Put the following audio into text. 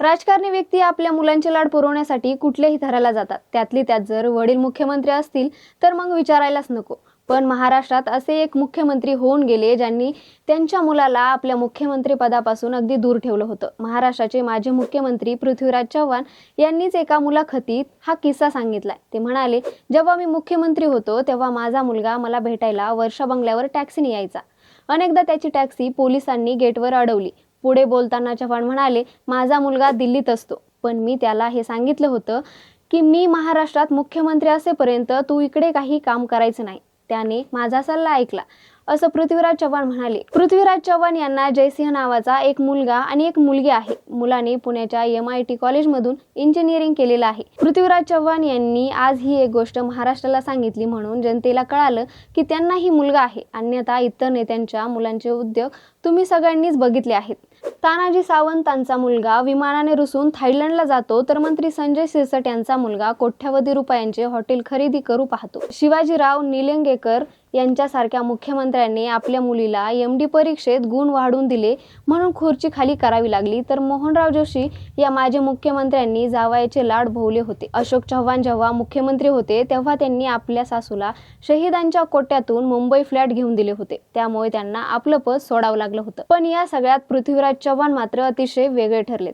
राजकारणी व्यक्ती आपल्या मुलांचे लाड पुरवण्यासाठी कुठल्याही थराला जातात. त्यातली त्यात जर वडील मुख्यमंत्री असतील तर मग विचारायलाच नको. पण महाराष्ट्रात असे एक मुख्यमंत्री होऊन गेले ज्यांनी त्यांच्या मुलाला आपल्या मुख्यमंत्री पदापासून अगदी दूर ठेवलं होतं. महाराष्ट्राचे माजी मुख्यमंत्री पृथ्वीराज चव्हाण यांनीच एका मुलाखतीत हा किस्सा सांगितलाय. ते म्हणाले, जेव्हा मी मुख्यमंत्री होतो तेव्हा माझा मुलगा मला भेटायला वर्षा बंगल्यावर टॅक्सीने यायचा. अनेकदा त्याची टॅक्सी पोलिसांनी गेटवर अडवली. पुढे बोलताना चव्हाण म्हणाले, माझा मुलगा दिल्लीत असतो, पण मी त्याला हे सांगितलं होतं की मी महाराष्ट्रात मुख्यमंत्री असेपर्यंत तू इकडे काही काम करायचं नाही. त्याने माझा सल्ला ऐकला, असं पृथ्वीराज चव्हाण म्हणाले. पृथ्वीराज चव्हाण यांना जयसिंह नावाचा एक मुलगा आणि एक मुलगी आहे. मुलाने पुण्याच्या MIT कॉलेजमधून इंजिनिअरिंग केलेलं आहे. पृथ्वीराज चव्हाण यांनी आज ही एक गोष्ट महाराष्ट्राला सांगितली म्हणून जनतेला कळालं की त्यांनाही मुलगा आहे. अन्यथा इतर नेत्यांच्या मुलांचे उद्योग तुम्ही सगळ्यांनीच बघितले आहेत. तानाजी सावंतांचा मुलगा विमानाने रुसून थायलंडला जातो, तर मंत्री संजय सिरसट यांचा मुलगा कोट्यावधी रुपयांचे हॉटेल खरेदी करू पाहतो. शिवाजीराव निलंगेकर यांच्यासारख्या मुख्यमंत्र्यांनी आपल्या मुलीला MD परीक्षेत गुण वाढवून दिले म्हणून खुर्ची खाली करावी लागली, तर मोहनराव जोशी या माजी मुख्यमंत्र्यांनी जावयाचे लाड भोवले होते. अशोक चव्हाण जेव्हा मुख्यमंत्री होते तेव्हा त्यांनी आपल्या सासूला शहीदांच्या कोट्यातून मुंबई फ्लॅट घेऊन दिले होते. त्यामुळे त्यांना आपलं पद सोडावं लागलं होतं. पण या सगळ्यात पृथ्वीराज चव्हाण मात्र अतिशय वेगळे ठरलेत.